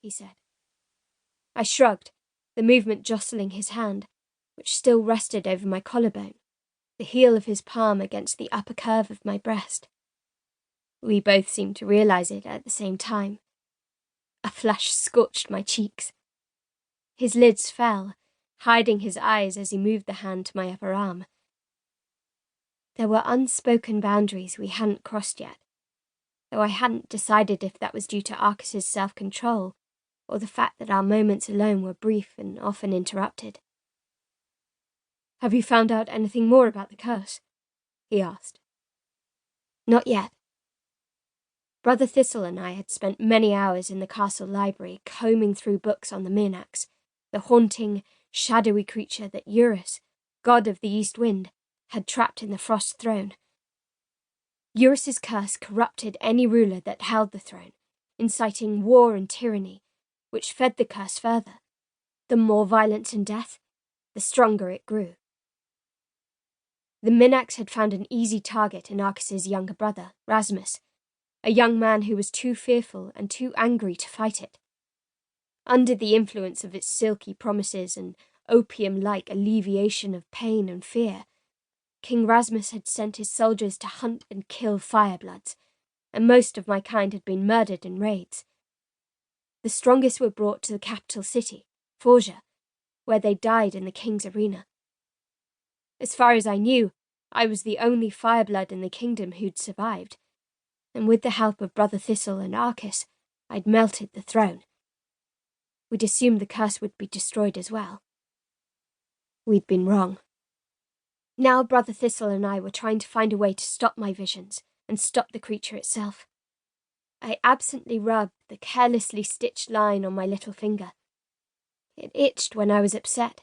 he said. I shrugged, the movement jostling his hand, which still rested over my collarbone, the heel of his palm against the upper curve of my breast. We both seemed to realize it at the same time. A flush scorched my cheeks. His lids fell, hiding his eyes as he moved the hand to my upper arm. There were unspoken boundaries we hadn't crossed yet, though I hadn't decided if that was due to Arcus's self-control or the fact that our moments alone were brief and often interrupted. Have you found out anything more about the curse? He asked. Not yet. Brother Thistle and I had spent many hours in the castle library combing through books on the Minax, the haunting, shadowy creature that Eurus, god of the east wind, had trapped in the frost throne. Eurus's curse corrupted any ruler that held the throne, inciting war and tyranny, which fed the curse further. The more violence and death, the stronger it grew. The Minax had found an easy target in Arcus's younger brother, Rasmus, a young man who was too fearful and too angry to fight it. Under the influence of its silky promises and opium-like alleviation of pain and fear, King Rasmus had sent his soldiers to hunt and kill Firebloods, and most of my kind had been murdered in raids. The strongest were brought to the capital city, Forja, where they died in the king's arena. As far as I knew, I was the only Fireblood in the kingdom who'd survived, and with the help of Brother Thistle and Arcus, I'd melted the throne. We'd assumed the curse would be destroyed as well. We'd been wrong. Now Brother Thistle and I were trying to find a way to stop my visions and stop the creature itself. I absently rubbed the carelessly stitched line on my little finger. It itched when I was upset,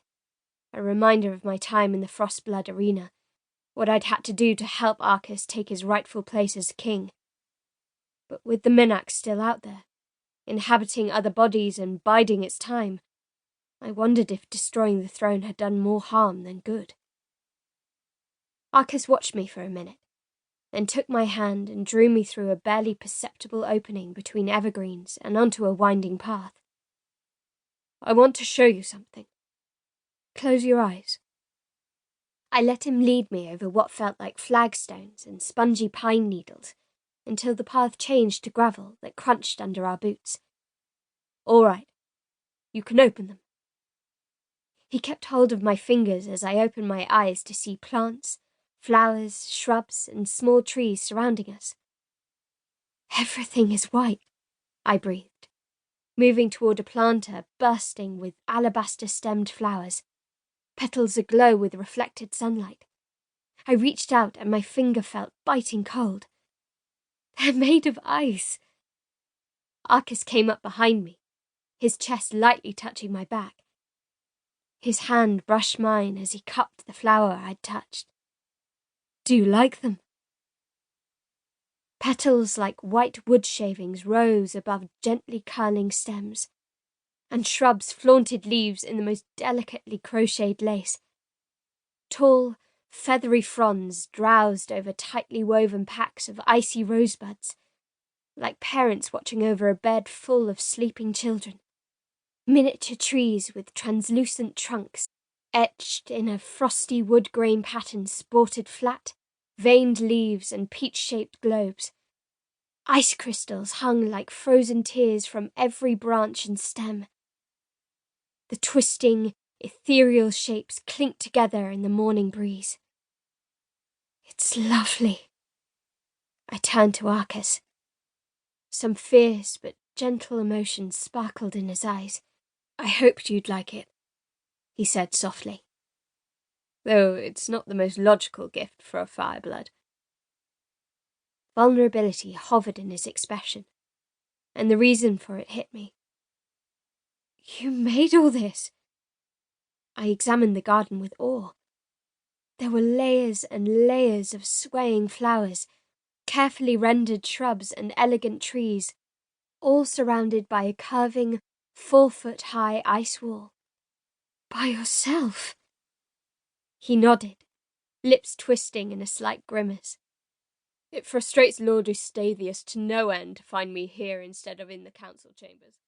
a reminder of my time in the Frostblood arena, what I'd had to do to help Arcus take his rightful place as king. But with the Minax still out there, inhabiting other bodies and biding its time, I wondered if destroying the throne had done more harm than good. Arcus watched me for a minute, then took my hand and drew me through a barely perceptible opening between evergreens and onto a winding path. I want to show you something. Close your eyes. I let him lead me over what felt like flagstones and spongy pine needles until the path changed to gravel that crunched under our boots. All right, you can open them. He kept hold of my fingers as I opened my eyes to see plants, flowers, shrubs, and small trees surrounding us. Everything is white, I breathed, moving toward a planter bursting with alabaster-stemmed flowers, petals aglow with reflected sunlight. I reached out and my finger felt biting cold. They're made of ice. Arcus came up behind me, his chest lightly touching my back. His hand brushed mine as he cupped the flower I'd touched. Do you like them? Petals like white wood shavings rose above gently curling stems, and shrubs flaunted leaves in the most delicately crocheted lace. Tall, feathery fronds drowsed over tightly woven packs of icy rosebuds, like parents watching over a bed full of sleeping children. Miniature trees with translucent trunks, etched in a frosty wood-grain pattern, sported flat, veined leaves and peach-shaped globes. Ice crystals hung like frozen tears from every branch and stem. The twisting, ethereal shapes clinked together in the morning breeze. It's lovely. I turned to Arcus. Some fierce but gentle emotion sparkled in his eyes. I hoped you'd like it, he said softly. Though it's not the most logical gift for a Fireblood. Vulnerability hovered in his expression, and the reason for it hit me. You made all this? I examined the garden with awe. There were layers and layers of swaying flowers, carefully rendered shrubs and elegant trees, all surrounded by a curving, 4-foot-high ice wall. By yourself? He nodded, lips twisting in a slight grimace. It frustrates Lord Eustathius to no end to find me here instead of in the council chambers.